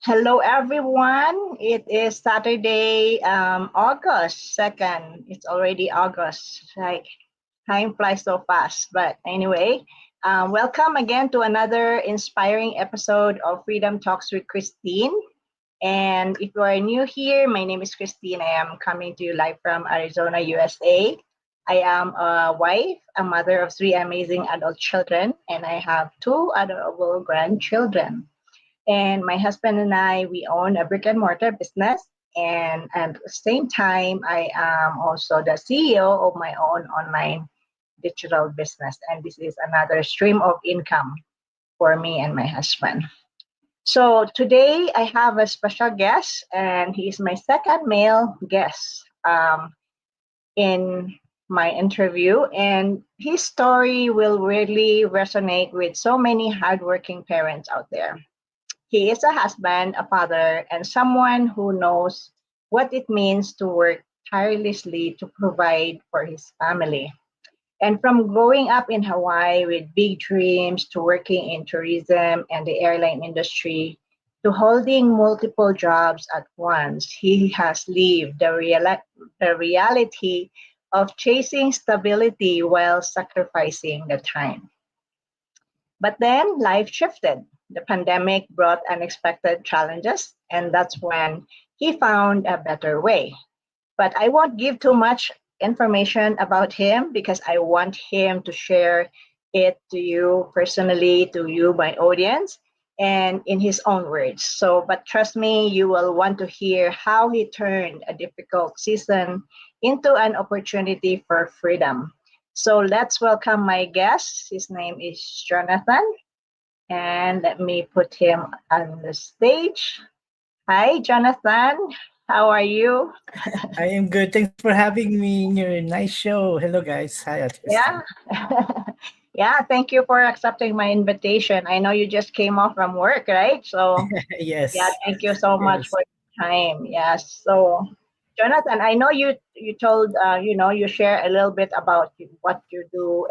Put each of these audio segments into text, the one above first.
Hello, everyone. It is Saturday, August 2nd. It's already August. Like, time flies so fast. But anyway, welcome again to another inspiring episode of Freedom Talks with Christine. And if you are new here, my name is Christine. I am coming to you live from Arizona, USA. I am a wife, a mother of three amazing adult children, and I have two adorable grandchildren. And my husband and I, we own a brick and mortar business. And at the same time, I am also the CEO of my own online digital business. And this is another stream of income for me and my husband. So today I have a special guest, and he's my second male guest in my interview. And his story will really resonate with so many hardworking parents out there. He is a husband, a father, and someone who knows what it means to work tirelessly to provide for his family. And from growing up in Hawaii with big dreams to working in tourism and the airline industry to holding multiple jobs at once, he has lived the reality of chasing stability while sacrificing the time. But then life shifted. The pandemic brought unexpected challenges, and that's when he found a better way. But I won't give too much information about him because I want him to share it to you personally, to you, my audience, and in his own words. So, but trust me, you will want to hear how he turned a difficult season into an opportunity for freedom. So let's welcome my guest. His name is Jonathan, and let me put him on the stage. Hi, Jonathan. How are you? I am good. Thanks for having me in your nice show. Hello, guys. Hi, Ate Yeah. Christine. Yeah, thank you for accepting my invitation. I know you just came off from work, right? So, yeah, Yes, thank you so much yes, for your time. Yes. So, Jonathan, I know you told you share a little bit about what you do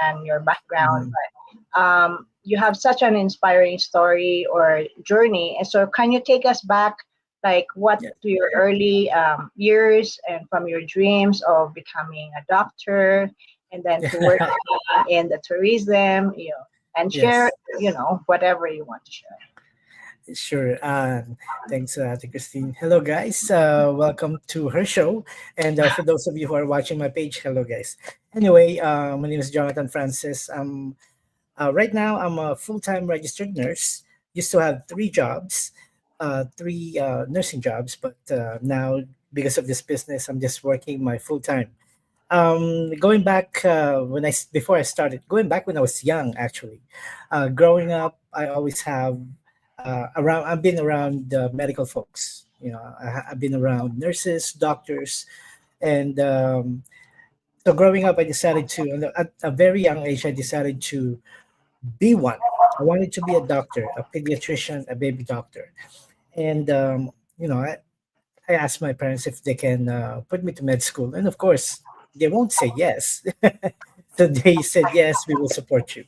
and your background, mhm. but you have such an inspiring story or journey. And so, can you take us back, like what Yes, to your early years and from your dreams of becoming a doctor, and then to working in the tourism, and share, yes, whatever you want to share. sure. Thanks, Ate Christine. Hello, guys. Welcome to her show. And for those of you who are watching my page, hello, guys. Anyway, my name is Jonathan Francis. Right now, I'm a full-time registered nurse. Used to have three jobs, three nursing jobs, but now because of this business, I'm just working my full-time. Going back before I started, going back when I was young, actually, growing up, I always have around. I've been around medical folks. I've been around nurses, doctors, and so growing up, I decided to at a very young age, I decided to be one. I wanted to be a doctor, a pediatrician, a baby doctor. And, I asked my parents if they can put me to med school. And of course, they won't say yes. So they said, yes, we will support you.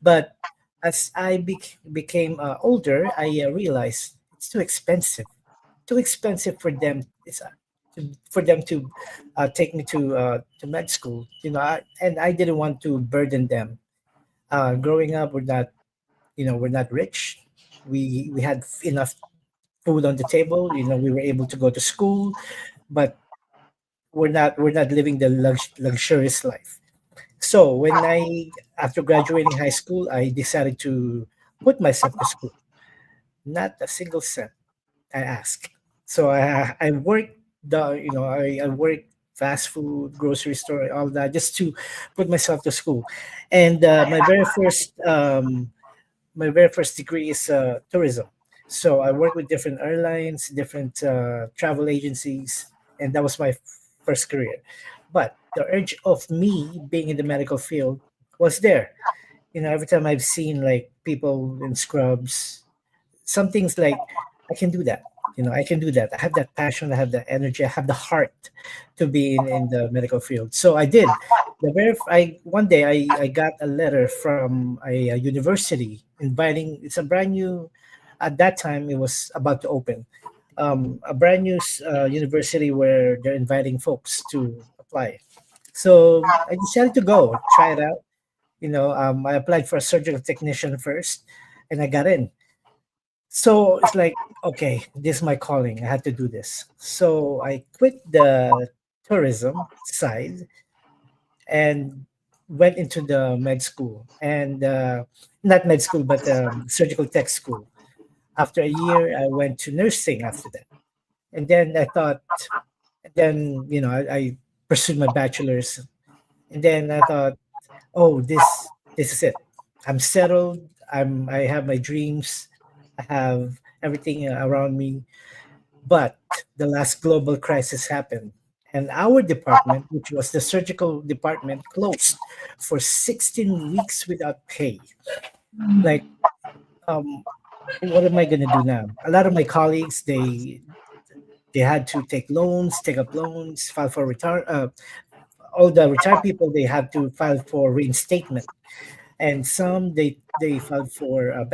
But as I became older, I realized it's too expensive for them. For them to take me to med school, and I didn't want to burden them. Growing up, we're not rich. We had enough food on the table. We were able to go to school, but we're not living the luxurious life. So when I after graduating high school, I decided to put myself to school. Not a single cent I asked. So I worked I worked fast food, grocery store, all that just to put myself to school. And my very first degree is tourism. So I work with different airlines, different travel agencies, and that was my first career. But the urge of me being in the medical field was there. Every time I've seen like people in scrubs, some things like I can do that. I can do that. I have that passion. I have the energy. I have the heart to be in the medical field. So I did. I one day I got a letter from a university inviting. It's a brand new. At that time, it was about to open a brand new university where they're inviting folks to apply. So I decided to go try it out. I applied for a surgical technician first, and I got in. So it's like, okay, this is my calling. I had to do this. So I quit the tourism side and went into the med school, and not med school, but surgical tech school. After a year, I went to nursing after that. And then I thought, then, I pursued my bachelor's. And then I thought, oh, this is it. I'm settled. I have my dreams. I have everything around me. But the last global crisis happened, and our department, which was the surgical department, closed for 16 weeks without pay. Like, um, what am I going to do now? A lot of my colleagues, they had to take up loans, file for retire. All the retired people, they had to file for reinstatement, and some they filed for a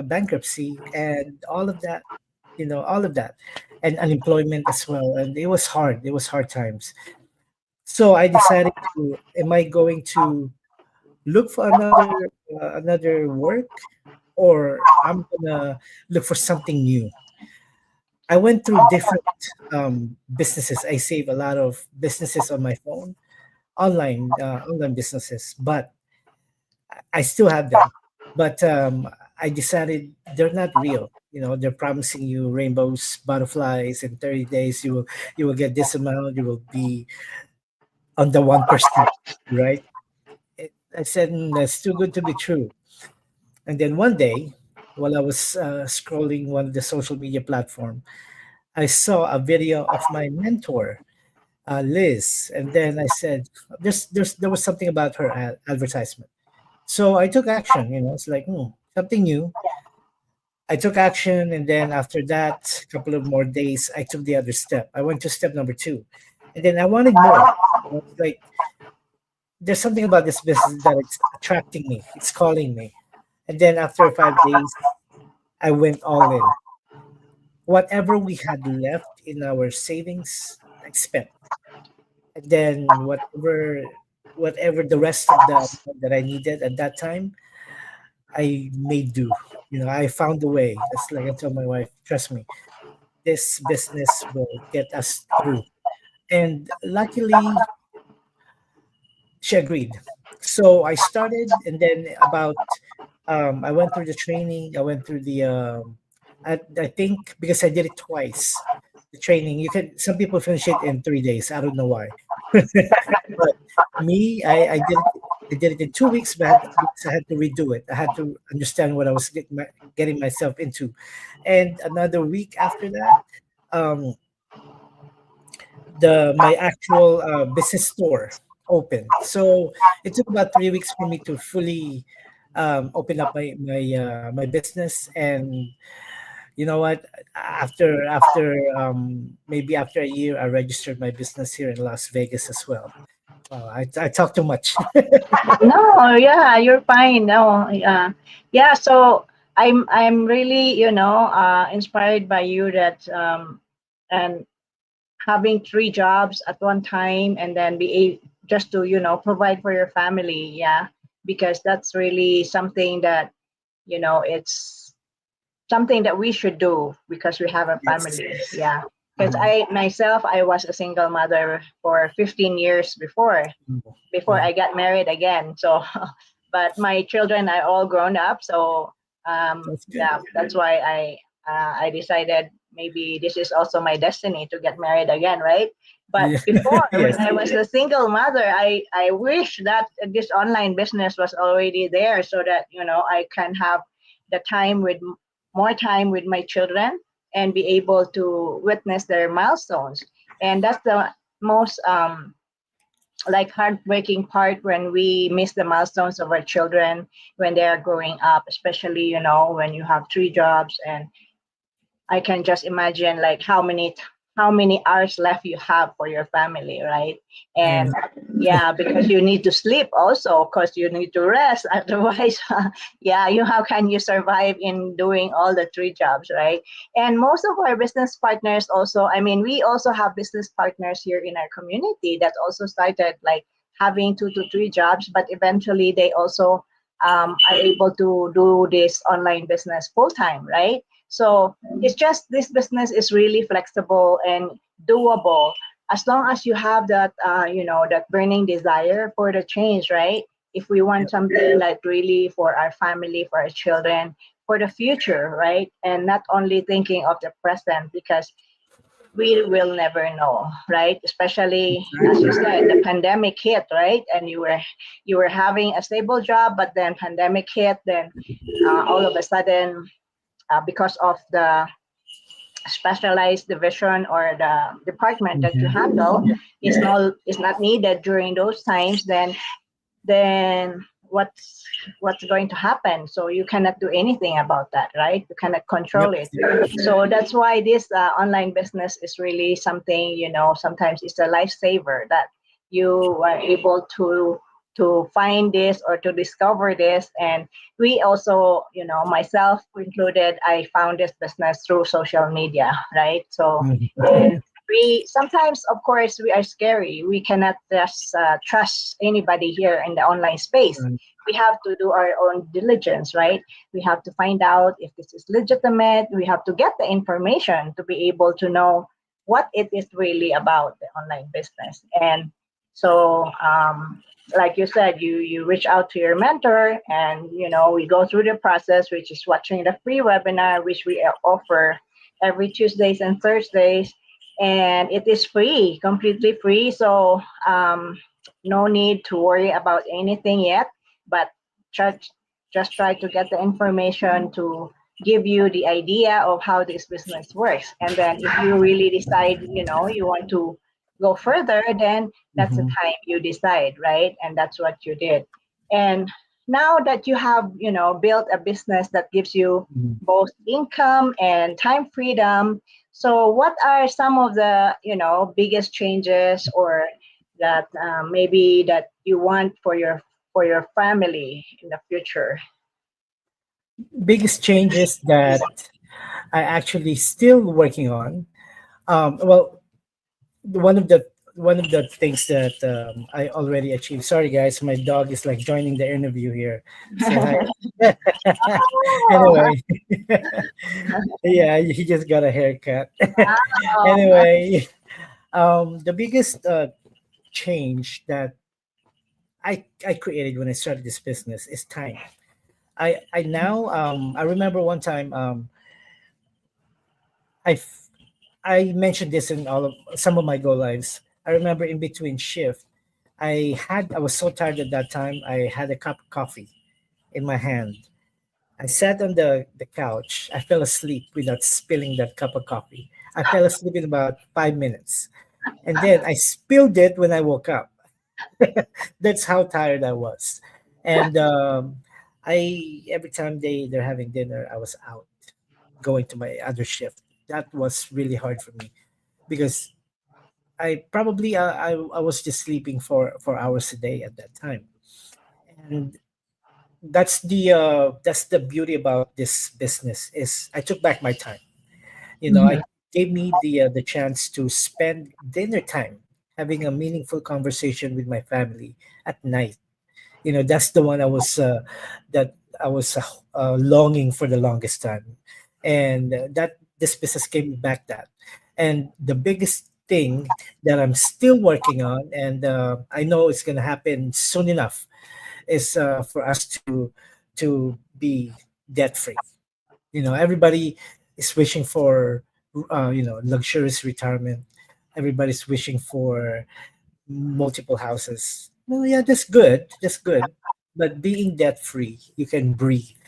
bankruptcy, and all of that, all of that, and unemployment as well. And it was hard. It was hard times. So I decided to, am I going to look for another work, or I'm gonna look for something new? I went through different businesses. I save a lot of businesses on my phone, online businesses, but I still have them. But I decided they're not real. They're promising you rainbows, butterflies. In 30 days, you will get this amount. You will be on the 1%, right? I said, that's too good to be true. And then one day, while I was scrolling one of the social media platform, I saw a video of my mentor, Liz, and then I said, there was something about her advertisement. So I took action. It's like, something new. I took action, and then after that, a couple of more days, I took the other step. I went to step number two, and then I wanted more. It's like, there's something about this business that it's attracting me. It's calling me. And then after 5 days, I went all in. Whatever we had left in our savings, I spent. And then whatever the rest of the amount that I needed at that time, I made do. I found a way. It's like I told my wife, trust me, this business will get us through. And luckily, she agreed. So I started, and then I went through the training. I went through I think because I did it twice. The training, some people finish it in 3 days. I don't know why. But me, I did it in 2 weeks, but because I had to redo it. I had to understand what I was getting myself into. And another week after that, um, the my actual business store opened. So it took about 3 weeks for me to fully open up my business. And you know what? Maybe after a year, I registered my business here in Las Vegas as well. Wow, I talk too much. No, yeah, you're fine. No, yeah. So I'm really, inspired by you that and having three jobs at one time, and then just to provide for your family. Yeah, because that's really something that it's something that we should do because we have a Yes. family. Yeah. Because Mhm. I myself, I was a single mother for 15 years before Yeah. I got married again. So, but my children are all grown up. So, That's good. yeah, that's why I decided maybe this is also my destiny to get married again, right? But Yeah. before, Yes. when I was a single mother, I wish that this online business was already there so that I can have the time with more time with my children and be able to witness their milestones. And that's the most like heartbreaking part when we miss the milestones of our children when they are growing up, especially when you have three jobs. And I can just imagine like how many how many hours left you have for your family, right? Yeah. And yeah, because you need to sleep also, because you need to rest. Otherwise, yeah, you how can you survive in doing all the three jobs, right? And most of our business partners also, I mean, we also have business partners here in our community that also started like having 2 to 3 jobs, but eventually they also are able to do this online business full time, right? So it's just this business is really flexible and doable as long as you have that, that burning desire for the change, right? If we want something like really for our family, for our children, for the future, right? And not only thinking of the present, because we will never know, right? Especially as you Exactly. said, the pandemic hit, right? And you were having a stable job, but then pandemic hit, then all of a sudden, because of the specialized division or the department that you Mhm. handle is not needed during those times, then what's going to happen? So you cannot do anything about that, right? You cannot Yep. control it. So that's why this online business is really something, sometimes it's a lifesaver that you are able to find this or to discover this. And we also, myself included, I found this business through social media, right? So Mhm. and we sometimes, of course, we are scary. We cannot just trust anybody here in the online space. Right. We have to do our own diligence, right? We have to find out if this is legitimate. We have to get the information to be able to know what it is really about, the online business. And so, like you said, you reach out to your mentor, and we go through the process, which is watching the free webinar, which we offer every Tuesdays and Thursdays, and it is free, completely free. So no need to worry about anything yet, but try, just try to get the information to give you the idea of how this business works. And then if you really decide, you want to go further, then that's the Mhm. time you decide, right? And that's what you did. And now that you have, built a business that gives you Mhm. both income and time freedom, so what are some of the, biggest changes, or that maybe that you want for your family in the future? Biggest changes that I actually still working on. Well, one of the one of the things that I already achieved. Sorry, guys, my dog is like joining the interview here. Say hi. Oh, Anyway, yeah, he just got a haircut. wow. Anyway, the biggest change that I created when I started this business is time. I now I remember one time I f- I mentioned this in all of some of my go lives. I remember in between shift, I was so tired at that time. I had a cup of coffee in my hand. I sat on the couch. I fell asleep without spilling that cup of coffee. I fell asleep in about 5 minutes. And then I spilled it when I woke up. That's how tired I was. And I every time they're having dinner, I was out going to my other shift. That was really hard for me because I probably I was just sleeping for hours a day at that time, and that's the beauty about this business is I took back my time. I Mhm. gave me the chance to spend dinner time having a meaningful conversation with my family at night. That's the one that I was longing for the longest time, and that this business gave me back that. And the biggest thing that I'm still working on, and I know it's going to happen soon enough, is for us to be debt free. Everybody is wishing for luxurious retirement. Everybody's wishing for multiple houses. Well, yeah, that's good. But being debt free, you can breathe.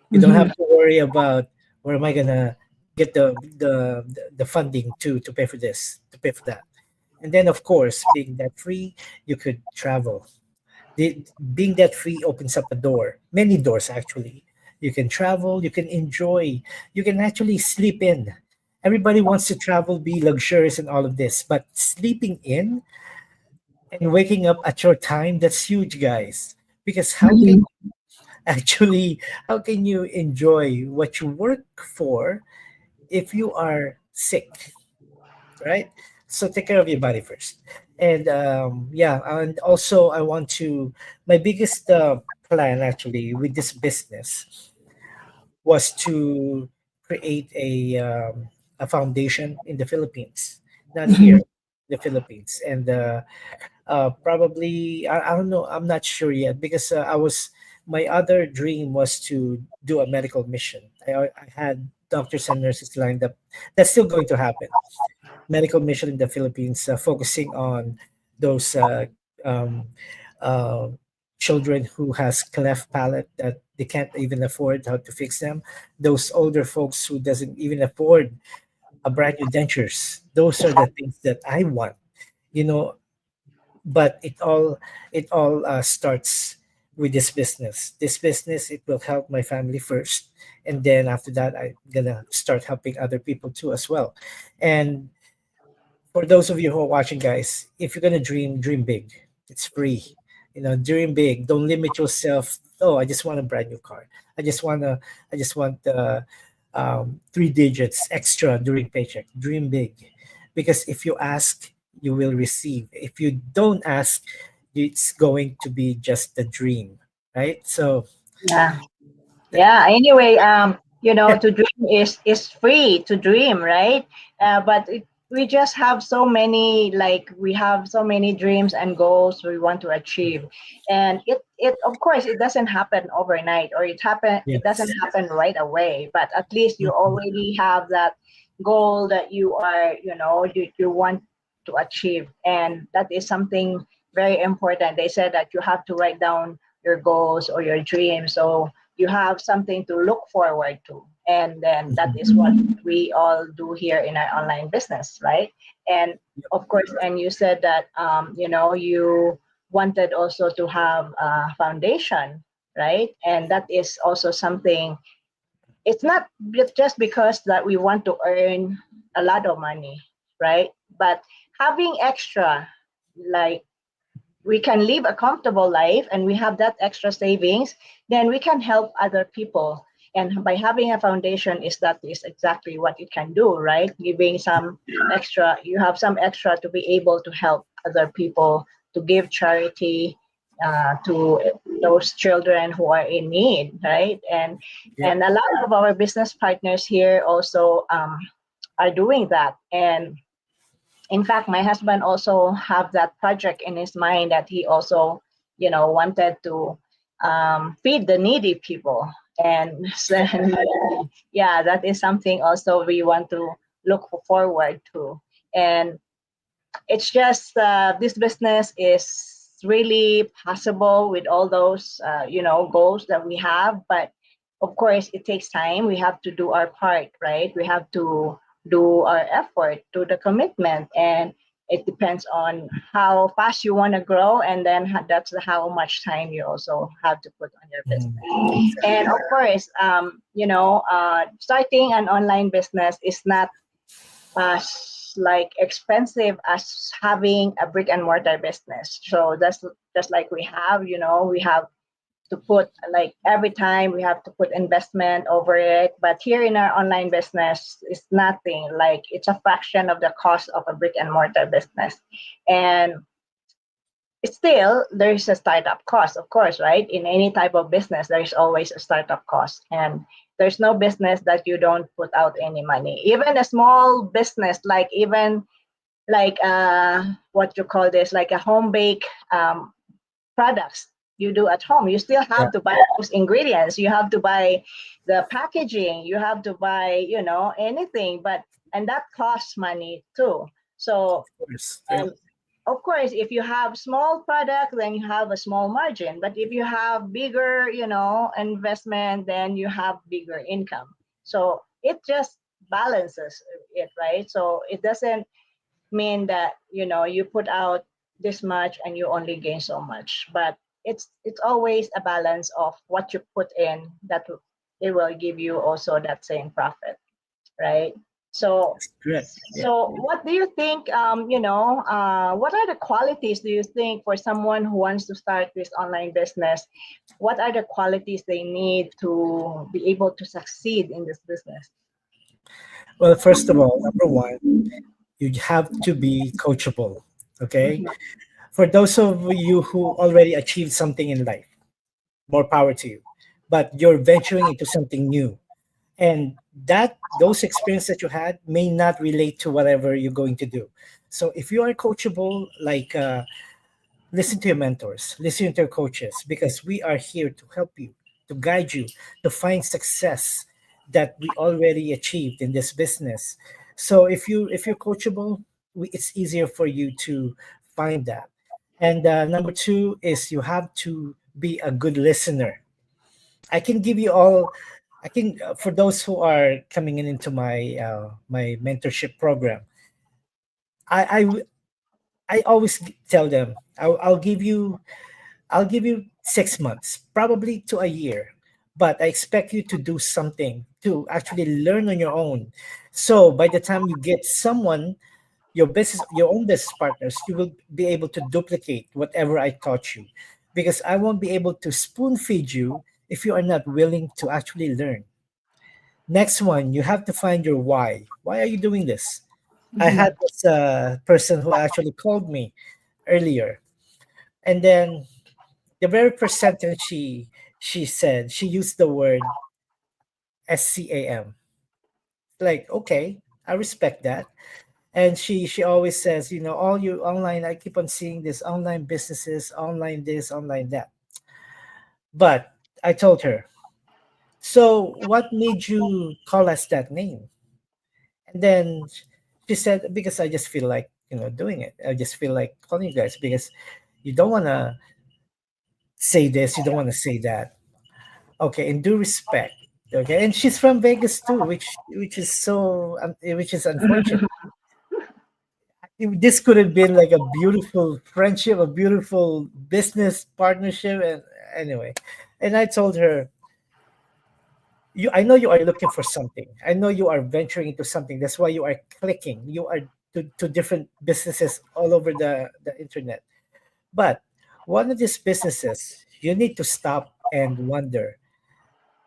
You don't have Mhm. to worry about where am I gonna get the funding to pay for this, to pay for that. And then of course, being debt free, you could travel. Being debt free opens up a door, many doors actually. You can travel, you can enjoy, you can actually sleep in. Everybody wants to travel, be luxurious, and all of this, but sleeping in and waking up at your time, that's huge, guys. Because how can Mhm. actually how can you enjoy what you work for if you are sick, right? So take care of your body first. And yeah, and also I want to, my biggest plan actually with this business was to create a foundation in the Philippines, not here, Mhm. the Philippines. And probably I don't know, I'm not sure yet, because I was, my other dream was to do a medical mission. I had doctors and nurses lined up. That's still going to happen. Medical mission in the Philippines, focusing on those um, uh, children who has cleft palate that they can't even afford how to fix them. Those older folks who doesn't even afford a brand new dentures. Those are the things that I want. You know, but it all starts with this business. This business, it will help my family first, and then after that I'm gonna start helping other people too as well. And for those of you who are watching, guys, if you're gonna dream, dream big. It's free. Dream big. Don't limit yourself. Oh, I just want a brand new car. I just want 3 digits extra during paycheck. Dream big, because if you ask, you will receive. If you don't ask, it's going to be just a dream, right? So Yeah. that, Yeah. Anyway, to dream is free to dream, right? But we just have so many, like we have so many dreams and goals we want to achieve, and it of course it doesn't happen overnight, or it doesn't yes. happen right away. But at least you Mhm. already have that goal that you want to achieve, and that is something very important. They said that you have to write down your goals or your dreams, so you have something to look forward to. And then that Mhm. is what we all do here in our online business, right? And of course, and you said that you wanted also to have a foundation, right? And that is also something. It's not just because that we want to earn a lot of money, right? But having extra, like we can live a comfortable life and we have that extra savings, then we can help other people. And by having a foundation, that is exactly what you can do, right? Giving some extra, you have some extra to be able to help other people, to give charity to those children who are in need, right? and Yep. and a lot of our business partners here also are doing that. And in fact, my husband also have that project in his mind, that he also wanted to feed the needy people. And so, yeah, that is something also we want to look forward to. And it's just this business is really possible with all those goals that we have. But of course it takes time. We have to do our part, right? We have to do our effort, do the commitment, and it depends on how fast you want to grow, and then that's how much time you also have to put on your Mhm. business. And Exactly. of course, starting an online business is not as like expensive as having a brick and mortar business. So that's just like we have to put, like, every time we have to put investment over it. But here in our online business, it's nothing. Like, it's a fraction of the cost of a brick and mortar business. And still there's a startup cost, of course, right? In any type of business there's always a startup cost, and there's no business that you don't put out any money. Even a small business, like, even like what you call this, like a home bake products you do at home, you still Yeah, have to buy those ingredients, you have to buy the packaging, you have to buy anything. But and that costs money too. So of course. Yep. of course, if you have small product, then you have a small margin. But if you have bigger, investment, then you have bigger income. So it just balances it, right? So it doesn't mean that you put out this much and you only gain so much. But it's always a balance of what you put in, that it will give you also that same profit, right? So, Correct. Yeah. what do you think? What are the qualities do you think for someone who wants to start this online business? What are the qualities they need to be able to succeed in this business? Well, first of all, number one, you have to be coachable. Okay. Mhm. For those of you who already achieved something in life, more power to you. But you're venturing into something new, and that those experiences that you had may not relate to whatever you're going to do. So if you are coachable, like listen to your mentors, listen to your coaches, because we are here to help you, to guide you, to find success that we already achieved in this business. So if you're coachable, it's easier for you to find that. And number two is you have to be a good listener. I can give you all. I can for those who are coming in into my mentorship program. I I always tell them I'll give you 6 months, probably to a year, but I expect you to do something to actually learn on your own. So by the time you get someone, your own business partners, you will be able to duplicate whatever I taught you, because I won't be able to spoon feed you if you are not willing to actually learn. Next one, you have to find your why. Why are you doing this? I Mhm. had this person who actually called me earlier, and then the very first sentence she said, she used the word scam. Like, okay, I respect that. And she always says, all you online, I keep on seeing this online businesses, online this, online that. But I told her, so what made you call us that name? And then she said, because I just feel like, doing it. I just feel like calling you guys because you don't want to say this, you don't want to say that. Okay, in due respect. Okay, and she's from Vegas too, which is so which is unfortunate. This could have been like a beautiful friendship, a beautiful business partnership, and anyway. And I told her, I know you are looking for something. I know you are venturing into something. That's why you are clicking. You are to different businesses all over the internet. But one of these businesses, you need to stop and wonder,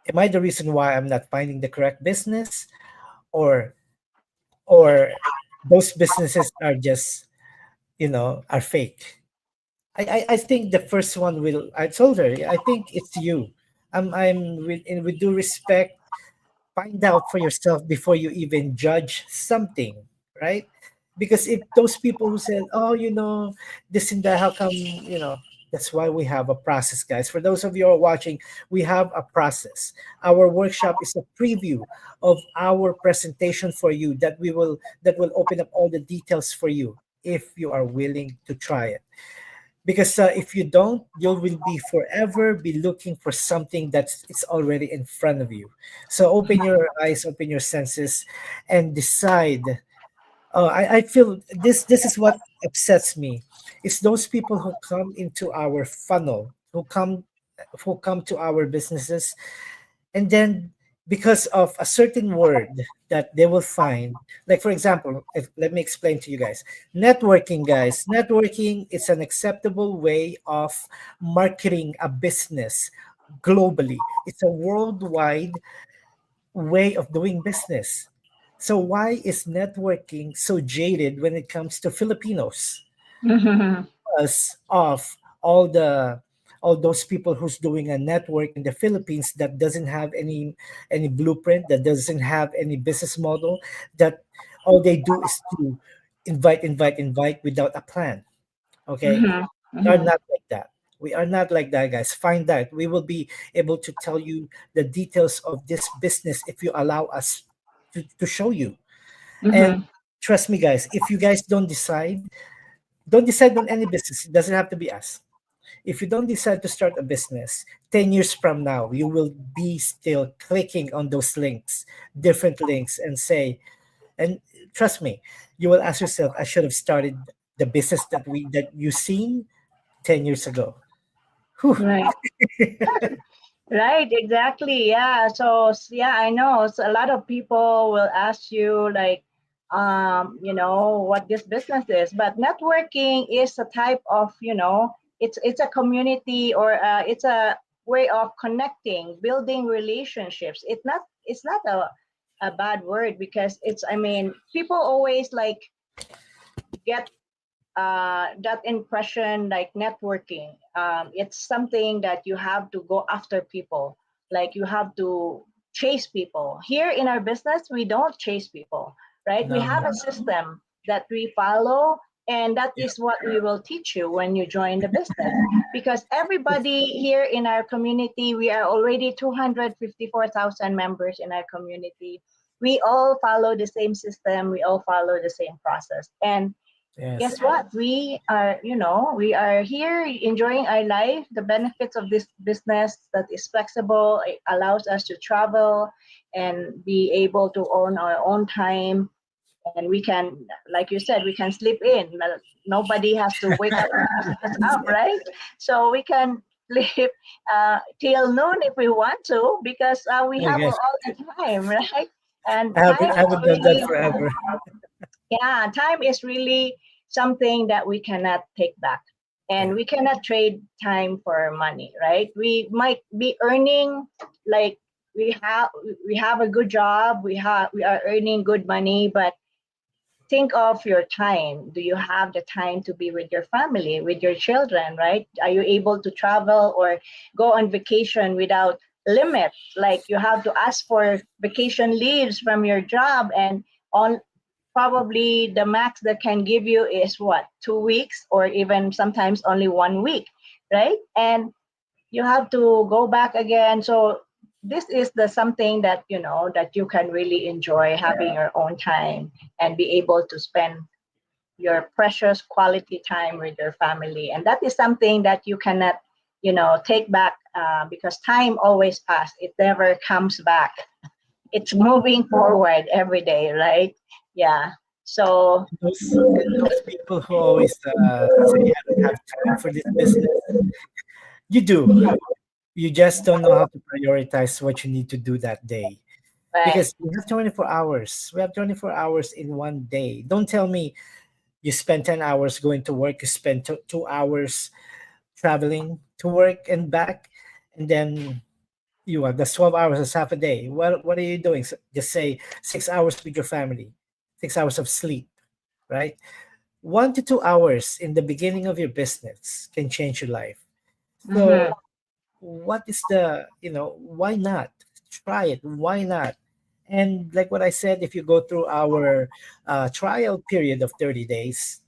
am I the reason why I'm not finding the correct business? Or or those businesses are just, are fake? I think the first one will. I told her, I think it's you. I'm with due respect, find out for yourself before you even judge something, right? Because if those people who said, oh, this and that, how come, that's why we have a process, guys. For those of you who are watching, we have a process. Our workshop is a preview of our presentation for you that will open up all the details for you if you are willing to try it. Because if you don't, you will be forever be looking for something that's it's already in front of you. So open your eyes, open your senses, and decide. Oh, I feel this is what upsets me. It's those people who come into our funnel, who come to our businesses, and then because of a certain word that they will find, like for example, let me explain to you guys. Networking is an acceptable way of marketing a business globally. It's a worldwide way of doing business. So why is networking so jaded when it comes to Filipinos? Mhm. Because of all those people who's doing a network in the Philippines that doesn't have any blueprint, that doesn't have any business model, that all they do is to invite without a plan. Okay, Mhm. we are Mhm. not like that. We are not like that, guys. Find that. We will be able to tell you the details of this business if you allow us to show you. And Mhm. trust me, guys, if you guys don't decide on any business. It doesn't have to be us. If you don't decide to start a business, 10 years from now, you will be still clicking on those links, different links, and trust me, you will ask yourself, I should have started the business that you seen 10 years ago. Whew. Right. Right, exactly. Yeah. So yeah, I know. So a lot of people will ask you like, what this business is. But networking is a type of, it's a community, or it's a way of connecting, building relationships. It's not a bad word, because I mean, people always like get that impression, like networking. It's something that you have to go after people, like you have to chase people. Here in our business, we don't chase people, right? We No, have a system that we follow, and that yeah, is what we will teach you when you join the business. Because everybody here in our community, we are already 254,000 members in our community. We all follow the same system, we all follow the same process. And yes, guess what? We are here enjoying our life. The benefits of this business that is flexible, it allows us to travel and be able to own our own time. And we can, like you said, we can sleep in. Well, nobody has to wake up us up, right? So we can sleep till noon if we want to, because we I have guess all the time, right? And I time haven't I is haven't done that really, forever. yeah, time is really something that we cannot take back. And Yeah, we cannot trade time for money, right? We might be earning, like, we have a good job, we are earning good money, but think of your time. Do you have the time to be with your family, with your children, right? Are you able to travel or go on vacation without limit? Like, you have to ask for vacation leaves from your job, and on probably the max that can give you is what, 2 weeks, or even sometimes only 1 week, right? And you have to go back again. So this is the something that that you can really enjoy, having your own time and be able to spend your precious quality time with your family. And that is something that you cannot take back, because time always passes, it never comes back. It's moving forward every day, right? Yeah. So those people who always say I don't have time for this business, you do. You just don't know how to prioritize what you need to do that day. right. Because we have 24 hours. We have 24 hours in one day. Don't tell me you spend 10 hours going to work, you spend 2 hours traveling to work and back, and then you are that's 12 hours is half a day. What are you doing? Just say 6 hours with your family, 6 hours of sleep, right? 1 to 2 hours in the beginning of your business can change your life. Mm-hmm. So what is the, why not try it? Why not? And like what I said, if you go through our trial period of 30 days,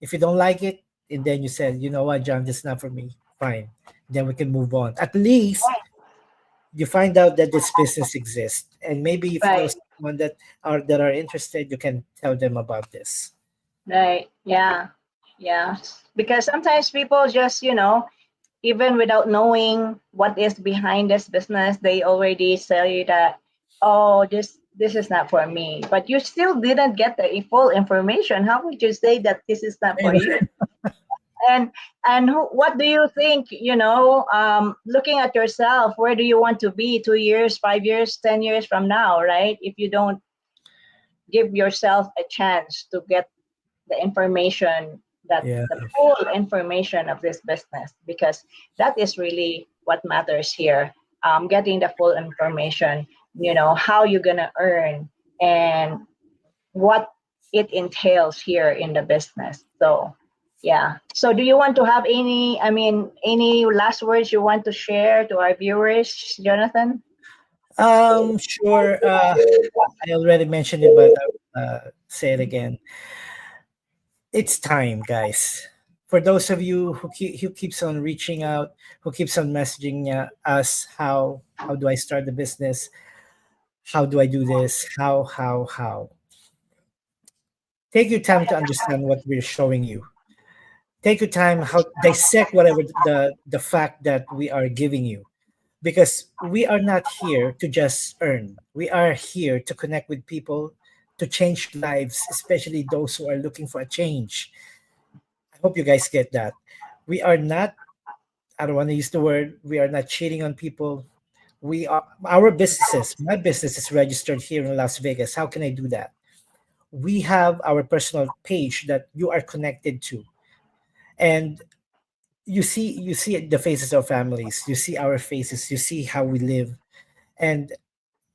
if you don't like it, and then you said, you know what, John, this is not for me, fine. Then we can move on. At least you find out that this business exists. And maybe if you know Right. someone that are interested, you can tell them about this. Right. Yeah. Yeah. Because sometimes people just, even without knowing what is behind this business, they already say that, oh, this is not for me. But you still didn't get the full information. How would you say that this is not You for know, you? And what do you think? Looking at yourself, where do you want to be 2 years, 5 years, 10 years from now, right? If you don't give yourself a chance to get the information, that yeah, the full information of this business, because that is really what matters here. Getting the full information, how you're gonna earn, and what it entails here in the business. So yeah. So do you want to have any last words you want to share to our viewers, Jonathan? sure. I already mentioned it, but I'll say it again. It's time, guys. For those of you who keeps on reaching out, who keeps on messaging us, how do I start the business? How do I do this? How? Take your time to understand what we're showing you. Take your time, how dissect whatever the fact that we are giving you, because we are not here to just earn. We are here to connect with people, to change lives, especially those who are looking for a change. I hope you guys get that. We are not I don't want to use the word, we are not cheating on people. We are our businesses. My business is registered here in Las Vegas. How can I do that? We have our personal page that you are connected to, and you see the faces of families, you see our faces, you see how we live, and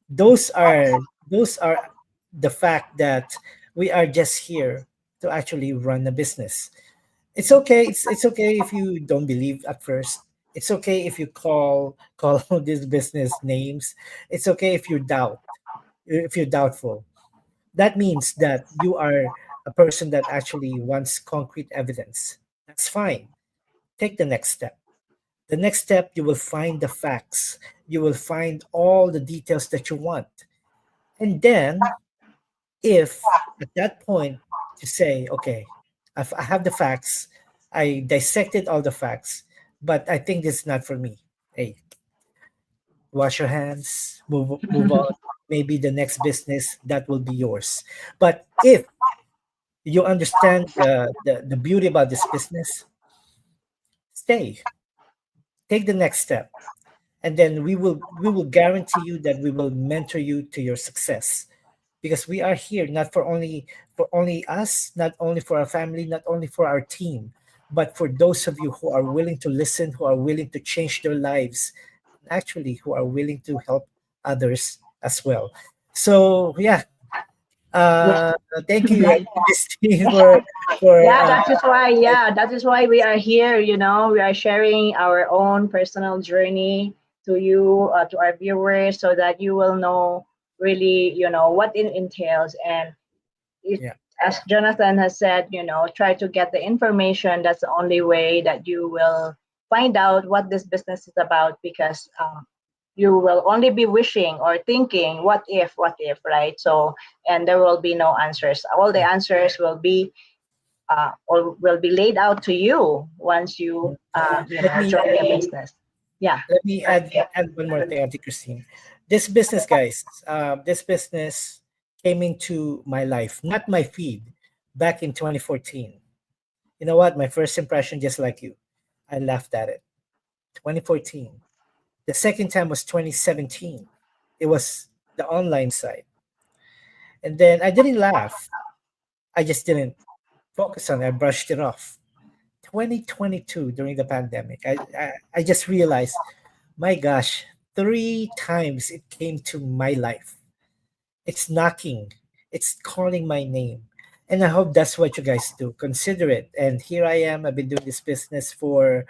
those are those are the fact that we are just here to actually run a business. It's okay. It's okay if you don't believe at first. It's okay if you call this business names. It's okay if you doubt, if you're doubtful. That means that you are a person that actually wants concrete evidence. That's fine. Take the next step. The next step, you will find the facts. You will find all the details that you want. And then, if at that point you say, okay, I have the facts, I dissected all the facts, but I think this is not for me. Hey, wash your hands, move on. Maybe the next business that will be yours. But if you understand the beauty about this business, stay, take the next step, and then we will guarantee you that we will mentor you to your success, because we are here not for only us, not only for our family, not only for our team, but for those of you who are willing to listen, who are willing to change their lives, actually who are willing to help others as well. So yeah, uh thank you, Christine, for Yeah, that is why. Yeah, that is why we are here. We are sharing our own personal journey to you, to our viewers, so that you will know really, what it entails. And it, yeah. as Jonathan has said, try to get the information. That's the only way that you will find out what this business is about, because you will only be wishing or thinking, what if, right? So, and there will be no answers. All the Yeah. answers will be laid out to you once you let me join the business. Yeah. let me add one more thing, Auntie Christine. This business, guys, this business came into my life, not my feed, back in 2014. You know what? My first impression, just like you, I laughed at it. 2014. The second time was 2017. It was the online side. And then I didn't laugh. I just didn't focus on it. I brushed it off. 2022, during the pandemic, I just realized, my gosh, three times it came to my life. It's knocking, it's calling my name. And I hope that's what you guys do. Consider it. And here I am. I've been doing this business for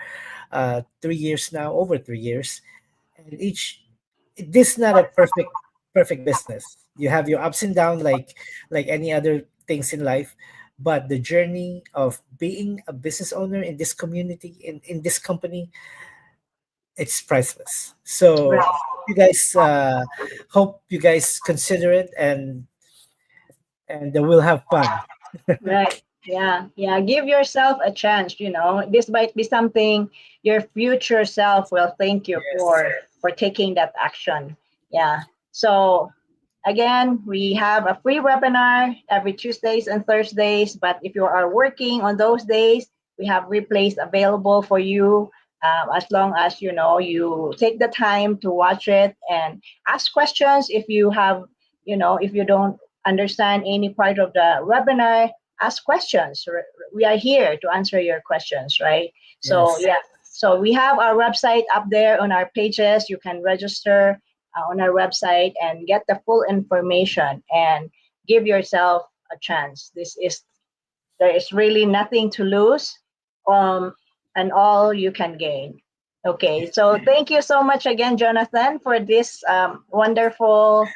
3 years now, over 3 years. And this is not a perfect business. You have your ups and downs, like any other things in life. But the journey of being a business owner in this community, in this company, it's priceless. So Right. hope you guys consider it, and we'll have fun. Right. Yeah. Yeah. Give yourself a chance. This might be something your future self will thank you Yes. for taking that action. Yeah. So again, we have a free webinar every Tuesdays and Thursdays. But if you are working on those days, we have replays available for you. As long as you take the time to watch it and ask questions. If you don't understand any part of the webinar, ask questions. We are here to answer your questions, right? So Yes. yeah. So we have our website up there on our pages. You can register on our website and get the full information and give yourself a chance. There is really nothing to lose, um, and all you can gain. Okay, so thank you so much again, Jonathan, for this wonderful,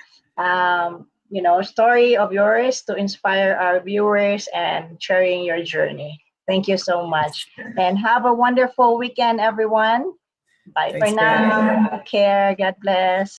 story of yours to inspire our viewers and sharing your journey. Thank you so much, and have a wonderful weekend, everyone. Bye for Thanks, guys. now. Take care. God bless.